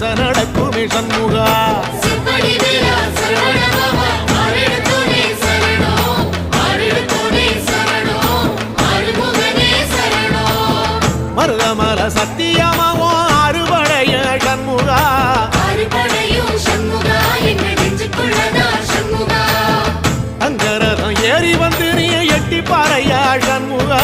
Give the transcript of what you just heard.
அரச நடக்குமே சண்முகா மருதமல சத்தியமாவோ அறுபடைய சண்முகா அங்கரதம் ஏறி வந்து நீ எட்டி பாறையா சண்முகா